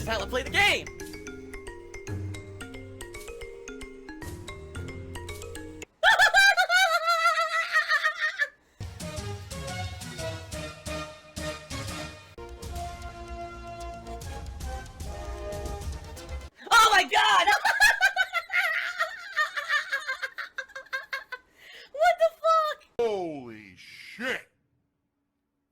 is how I play the game. Oh my god! What the fuck? Holy shit!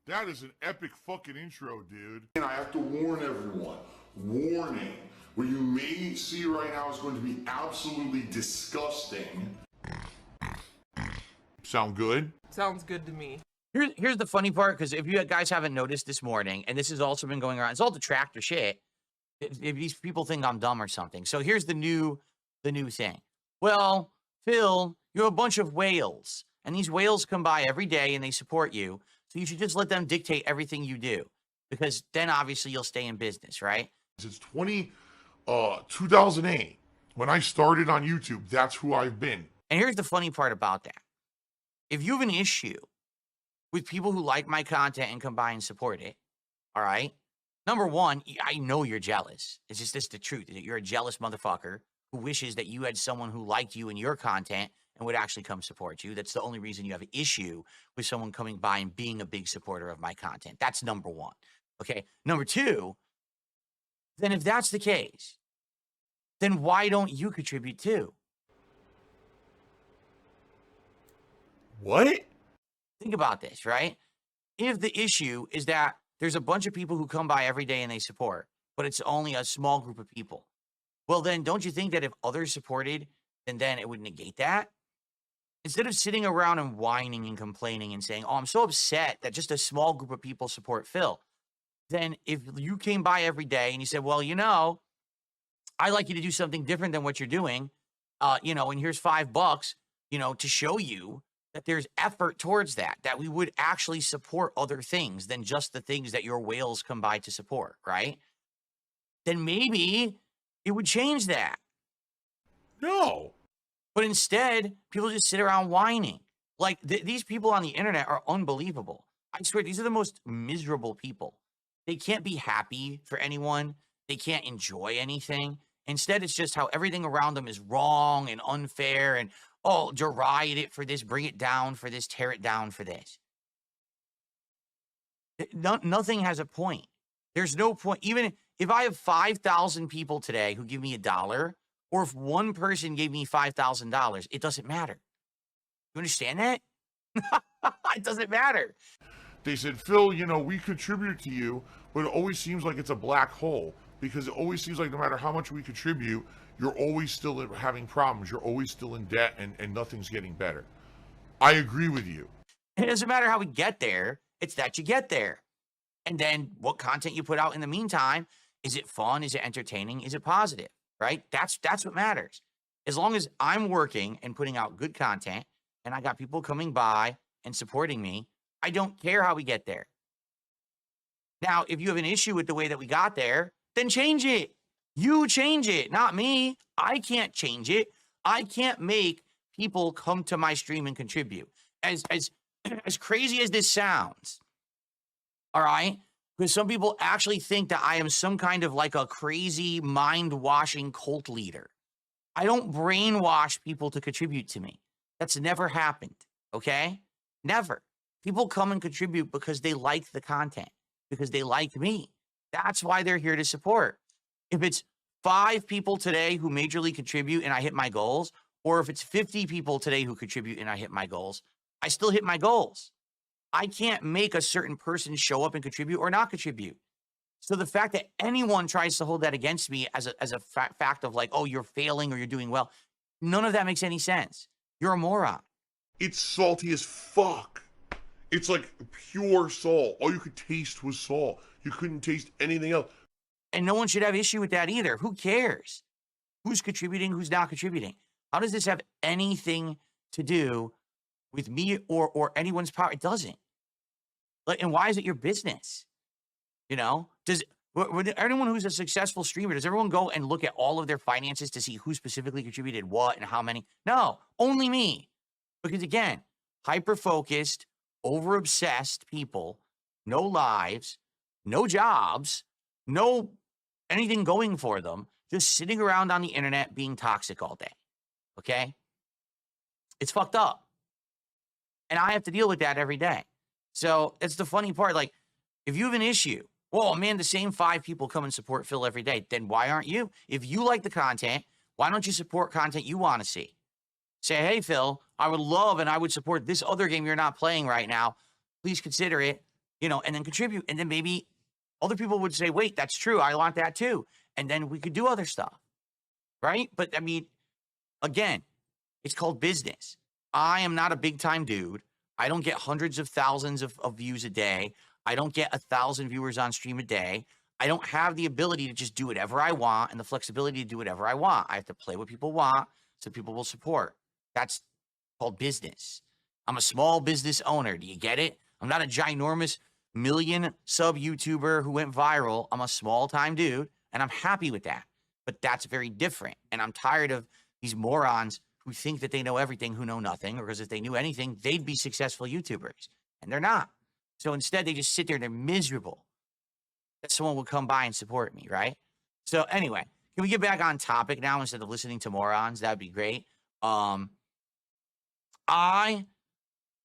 That is an epic fucking intro, dude. And I have to warn everyone. Warning. What you may see right now is going to be absolutely disgusting. Sound good? Sounds good to me. Here's the funny part, because if you guys haven't noticed this morning, and this has also been going around, it's all detractor shit. If these people think I'm dumb or something. So here's the new thing. Well, Phil, you're a bunch of whales, and these whales come by every day and they support you. So you should just let them dictate everything you do, because then obviously you'll stay in business, right? It's 2008. When I started on YouTube, that's who I've been. And here's the funny part about that. If you have an issue with people who like my content and come by and support it, all right? Number one, I know you're jealous. It's just the truth. You're a jealous motherfucker who wishes that you had someone who liked you and your content and would actually come support you. That's the only reason you have an issue with someone coming by and being a big supporter of my content. That's number one, okay? Number two, then if that's the case, then why don't you contribute too? What? Think about this, right? If the issue is that there's a bunch of people who come by every day and they support, but it's only a small group of people, well, then don't you think that if others supported, then it would negate that? Instead of sitting around and whining and complaining and saying, oh, I'm so upset that just a small group of people support Phil, then if you came by every day and you said, well, you know, I'd like you to do something different than what you're doing, you know, and here's $5, you know, to show you that there's effort towards that we would actually support other things than just the things that your whales come by to support, right? Then maybe it would change that. No. But instead, people just sit around whining. Like, these people on the internet are unbelievable. I swear, these are the most miserable people. They can't be happy for anyone. They can't enjoy anything. Instead, it's just how everything around them is wrong and unfair and, oh, deride it for this, bring it down for this, tear it down for this. Nothing has a point. There's no point. Even if I have 5,000 people today who give me $1, or if one person gave me $5,000, it doesn't matter. You understand that? It doesn't matter. They said, Phil, you know, we contribute to you, but it always seems like it's a black hole, because it always seems like no matter how much we contribute, you're always still having problems. You're always still in debt, and nothing's getting better. I agree with you. It doesn't matter how we get there. It's that you get there. And then what content you put out in the meantime, is it fun? Is it entertaining? Is it positive? Right? That's what matters. As long as I'm working and putting out good content and I got people coming by and supporting me, I don't care how we get there. Now, if you have an issue with the way that we got there, then change it. You change it, not me. I can't change it. I can't make people come to my stream and contribute. As crazy as this sounds, all right? Because some people actually think that I am some kind of like a crazy mind-washing cult leader. I don't brainwash people to contribute to me. That's never happened, okay? Never. People come and contribute because they like the content, because they like me. That's why they're here to support. If it's 5 people today who majorly contribute and I hit my goals, or if it's 50 people today who contribute and I hit my goals, I still hit my goals. I can't make a certain person show up and contribute or not contribute. So the fact that anyone tries to hold that against me as a fact of like, oh, you're failing or you're doing well, none of that makes any sense. You're a moron. It's salty as fuck. It's like pure salt. All you could taste was salt. You couldn't taste anything else. And no one should have issue with that either. Who cares? Who's contributing, who's not contributing? How does this have anything to do with me or anyone's power? It doesn't. Like, and why is it your business? You know, does anyone who's a successful streamer, does everyone go and look at all of their finances to see who specifically contributed what and how many? No, only me. Because again, hyper-focused, over-obsessed people, no lives, no jobs, no anything going for them, just sitting around on the internet being toxic all day. Okay? It's fucked up. And I have to deal with that every day. So it's the funny part. Like, if you have an issue, well, man, the same 5 people come and support Phil every day. Then why aren't you? If you like the content, why don't you support content you want to see? Say, hey, Phil, I would love and I would support this other game you're not playing right now. Please consider it, and then contribute. And then maybe other people would say, wait, that's true. I want that too. And then we could do other stuff, right? But I mean, again, it's called business. I am not a big time dude. I don't get hundreds of thousands of views a day. I don't get 1,000 viewers on stream a day. I don't have the ability to just do whatever I want and the flexibility to do whatever I want. I have to play what people want so people will support. That's called business. I'm a small business owner. Do you get it? I'm not a ginormous million sub YouTuber who went viral. I'm a small time dude, and I'm happy with that. But that's very different. And I'm tired of these morons who think that they know everything, who know nothing, or because if they knew anything, they'd be successful YouTubers. And they're not. So instead, they just sit there and they're miserable that someone would come by and support me, right? So anyway, can we get back on topic now instead of listening to morons? That'd be great. I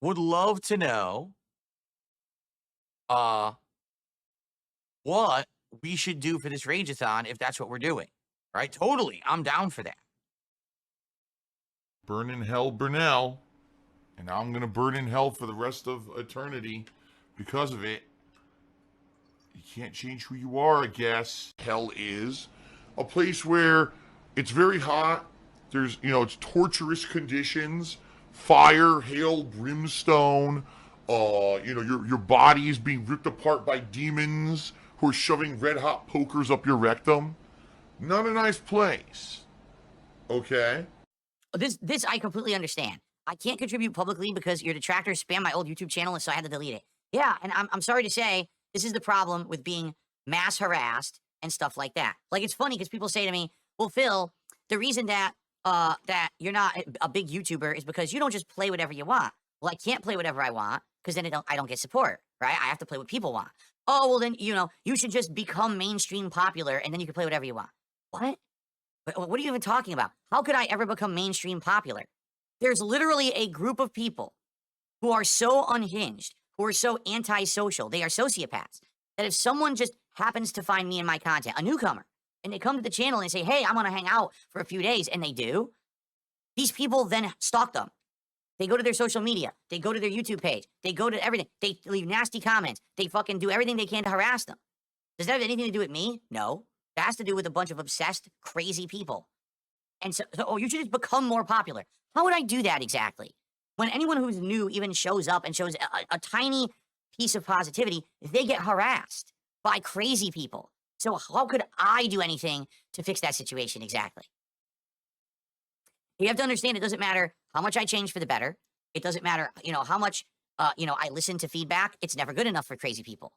would love to know what we should do for this Rageathon if that's what we're doing, right? Totally. I'm down for that. Burn in hell, Burnell. And I'm going to burn in hell for the rest of eternity because of it. You can't change who you are, I guess. Hell is a place where it's very hot. There's, it's torturous conditions. Fire, hail, brimstone. Your body is being ripped apart by demons who are shoving red hot pokers up your rectum. Not a nice place. Okay? This I completely understand. I can't contribute publicly because your detractors spam my old YouTube channel, and so I had to delete it. Yeah, and I'm sorry to say, this is the problem with being mass harassed and stuff like that. Like, it's funny because people say to me, well, Phil, the reason that you're not a big YouTuber is because you don't just play whatever you want. Well, I can't play whatever I want because then I don't get support, right? I have to play what people want. Oh, well, then, you should just become mainstream popular and then you can play whatever you want. What? What are you even talking about? How could I ever become mainstream popular? There's literally a group of people who are so unhinged, who are so antisocial, they are sociopaths, that if someone just happens to find me in my content, a newcomer, and they come to the channel and say, hey, I want to hang out for a few days, and they do, these people then stalk them. They go to their social media. They go to their YouTube page. They go to everything. They leave nasty comments. They fucking do everything they can to harass them. Does that have anything to do with me? No. That has to do with a bunch of obsessed, crazy people. And so you should just become more popular. How would I do that exactly? When anyone who's new even shows up and shows a tiny piece of positivity, they get harassed by crazy people. So how could I do anything to fix that situation exactly? You have to understand, it doesn't matter how much I change for the better. It doesn't matter, how much, I listen to feedback. It's never good enough for crazy people.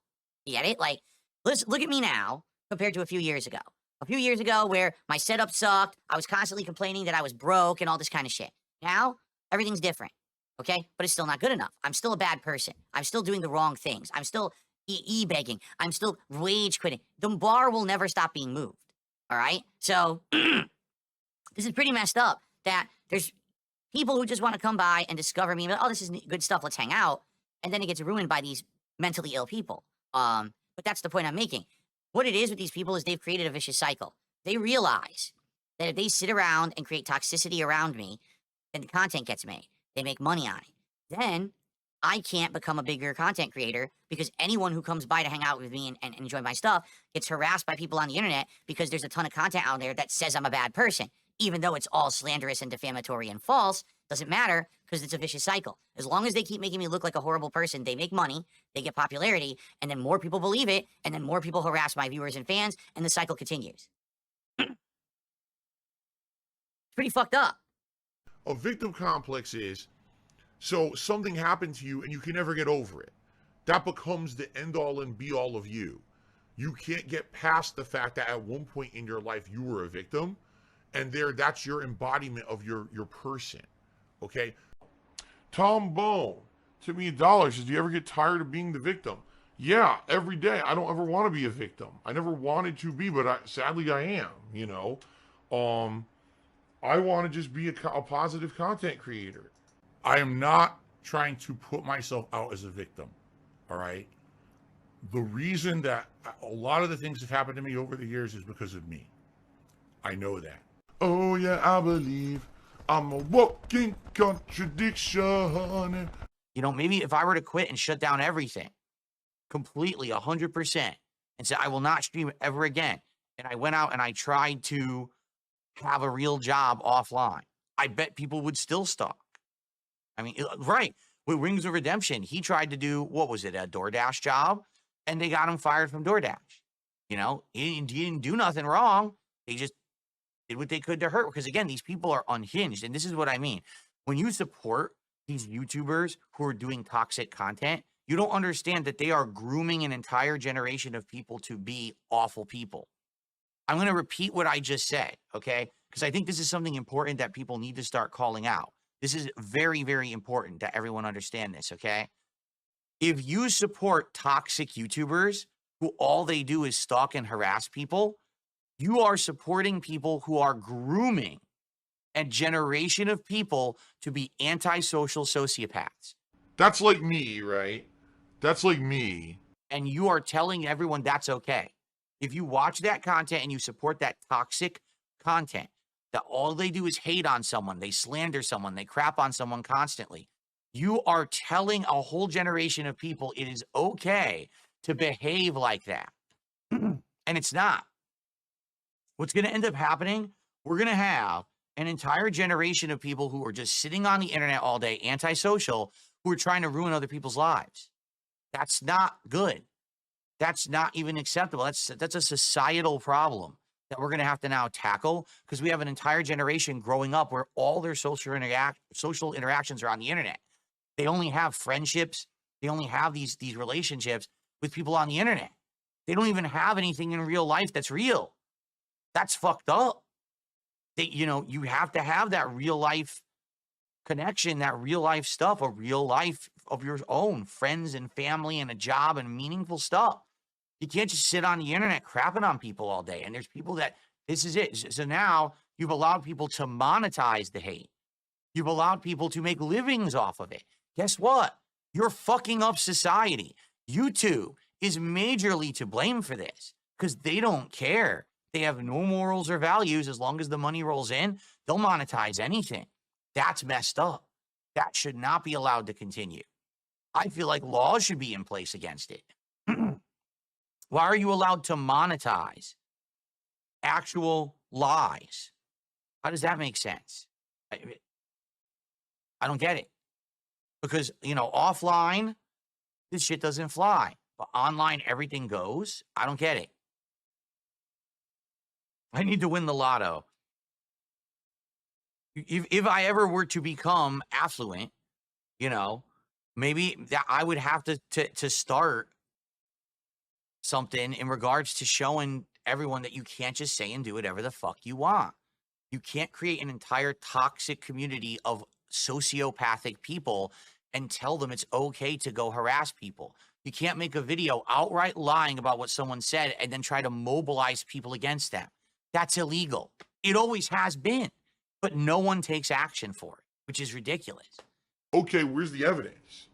You get it? Like, let's look at me now compared to a few years ago. A few years ago where my setup sucked, I was constantly complaining that I was broke and all this kind of shit. Now, everything's different, okay? But it's still not good enough. I'm still a bad person. I'm still doing the wrong things. I'm still e-begging. I'm still rage quitting. The bar will never stop being moved, all right? So, this is pretty messed up that there's people who just want to come by and discover me, but, oh, this is good stuff, let's hang out, and then it gets ruined by these mentally ill people. But that's the point I'm making. What it is with these people is they've created a vicious cycle. They realize that if they sit around and create toxicity around me, then the content gets made. They make money on it. Then I can't become a bigger content creator because anyone who comes by to hang out with me and enjoy my stuff gets harassed by people on the internet because there's a ton of content out there that says I'm a bad person. Even though it's all slanderous and defamatory and false, doesn't matter because it's a vicious cycle. As long as they keep making me look like a horrible person, they make money, they get popularity, and then more people believe it, and then more people harass my viewers and fans, and the cycle continues. It's pretty fucked up. A victim complex is, so something happened to you and you can never get over it. That becomes the end all and be all of you. You can't get past the fact that at one point in your life you were a victim, and that's your embodiment of your person. Okay? Tom Bone, $1 million, says, do you ever get tired of being the victim? Yeah, every day. I don't ever want to be a victim. I never wanted to be, but sadly I am. Um, I want to just be a positive content creator. I am not trying to put myself out as a victim. All right. The reason that a lot of the things that happened to me over the years is because of me. I know that. Oh yeah, I believe I'm a walking contradiction. Maybe if I were to quit and shut down everything completely, 100%, and say, I will not stream ever again, and I went out and I tried to have a real job offline, I bet people would still stalk. I mean, right. With Rings of Redemption, he tried to do, what was it, a DoorDash job, and they got him fired from DoorDash. He didn't do nothing wrong. They just did what they could to hurt. Because again, these people are unhinged. And this is what I mean. When you support these YouTubers who are doing toxic content, you don't understand that they are grooming an entire generation of people to be awful people. I'm going to repeat what I just said, okay? Because I think this is something important that people need to start calling out. This is very, very important that everyone understand this, okay? If you support toxic YouTubers who all they do is stalk and harass people, you are supporting people who are grooming a generation of people to be antisocial sociopaths. That's like me, right? That's like me. And you are telling everyone that's okay. If you watch that content and you support that toxic content, that all they do is hate on someone, they slander someone, they crap on someone constantly, you are telling a whole generation of people it is okay to behave like that. And it's not. What's going to end up happening, we're going to have an entire generation of people who are just sitting on the internet all day, antisocial, who are trying to ruin other people's lives. That's not good. That's not even acceptable. That's a societal problem that we're going to have to now tackle, because we have an entire generation growing up where all their social interactions are on the internet. They only have friendships. They only have these relationships with people on the internet. They don't even have anything in real life that's real. That's fucked up. You have to have that real life connection, that real life stuff, a real life of your own, friends and family and a job and meaningful stuff. You can't just sit on the internet crapping on people all day. And there's people that this is it. So now you've allowed people to monetize the hate. You've allowed people to make livings off of it. Guess what? You're fucking up society. YouTube is majorly to blame for this because they don't care. They have no morals or values. As long as the money rolls in, they'll monetize anything. That's messed up. That should not be allowed to continue. I feel like laws should be in place against it. Why are you allowed to monetize actual lies? How does that make sense? I don't get it. Because, offline, this shit doesn't fly. But online, everything goes. I don't get it. I need to win the lotto. If I ever were to become affluent, maybe that I would have to start something in regards to showing everyone that you can't just say and do whatever the fuck you want. You can't create an entire toxic community of sociopathic people and tell them it's okay to go harass people. You can't make a video outright lying about what someone said and then try to mobilize people against them. That's illegal. It always has been, but no one takes action for it, which is ridiculous. Okay, where's the evidence?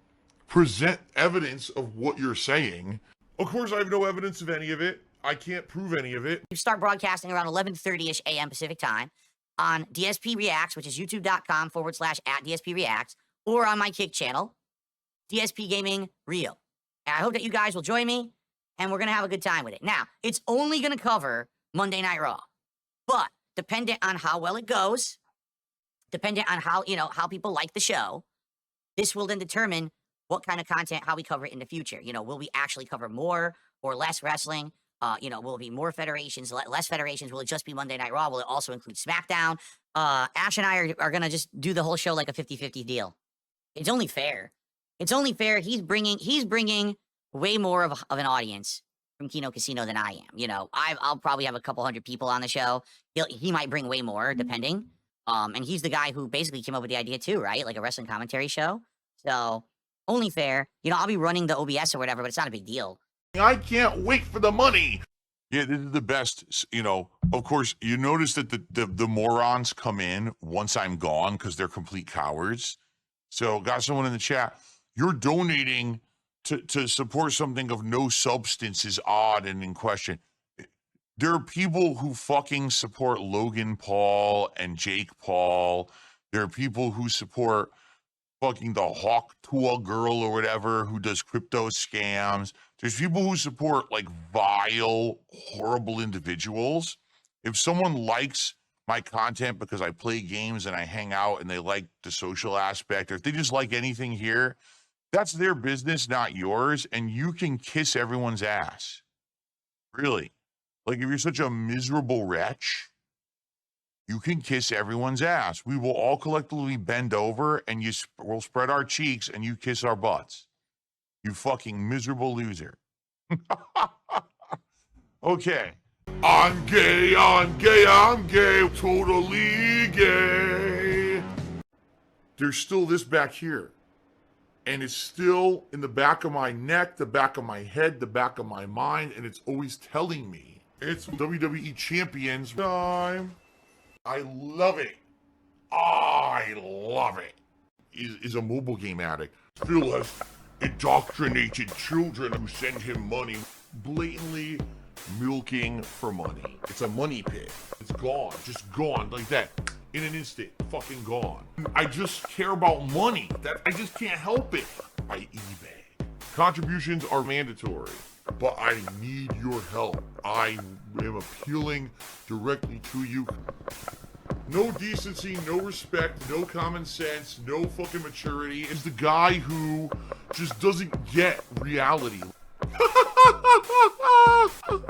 Present evidence of what you're saying. Of course, I have no evidence of any of it. I can't prove any of it. You start broadcasting around 11:30ish a.m. Pacific time on DSP Reacts, which is youtube.com/@DSP Reacts, or on my Kick channel, DSP Gaming Real. And I hope that you guys will join me, and we're going to have a good time with it. Now, it's only going to cover Monday Night Raw, but dependent on how well it goes, dependent on how people like the show, this will then determine what kind of content, how we cover it in the future. Will we actually cover more or less wrestling? Will it be more federations, less federations? Will it just be Monday Night Raw? Will it also include SmackDown? Ash and I are going to just do the whole show like a 50-50 deal. It's only fair. It's only fair. He's bringing way more of an audience from Kino Casino than I am. I'll probably have a couple hundred people on the show. He might bring way more, depending. And he's the guy who basically came up with the idea too, right? Like a wrestling commentary show. So only fair. You know, I'll be running the OBS or whatever, but it's not a big deal. I can't wait for the money. Yeah, this is the best. You know, of course, you notice that the morons come in once I'm gone because they're complete cowards. So, got someone in the chat. You're donating to support something of no substance is odd and in question. There are people who fucking support Logan Paul and Jake Paul. There are people who support fucking the Hawk Tua girl or whatever who does crypto scams. There's people who support like vile, horrible individuals. If someone likes my content because I play games and I hang out and they like the social aspect, or if they just like anything here, that's their business, not yours. And you can kiss everyone's ass. Really. Like, if you're such a miserable wretch, you can kiss everyone's ass. We will all collectively bend over and we'll spread our cheeks and you kiss our butts. You fucking miserable loser. Okay. I'm gay, I'm gay, I'm gay, totally gay. There's still this back here. And it's still in the back of my neck, the back of my head, the back of my mind, and it's always telling me it's WWE Champions time. I love it. I love it. Is a mobile game addict. Phil has indoctrinated children who send him money, blatantly milking for money. It's a money pit. It's gone, just gone like that. In an instant, fucking gone. I just care about money. I just can't help it. I eBay. Contributions are mandatory, but I need your help. I am appealing directly to you. No decency, no respect, no common sense, no fucking maturity. Is the guy who just doesn't get reality.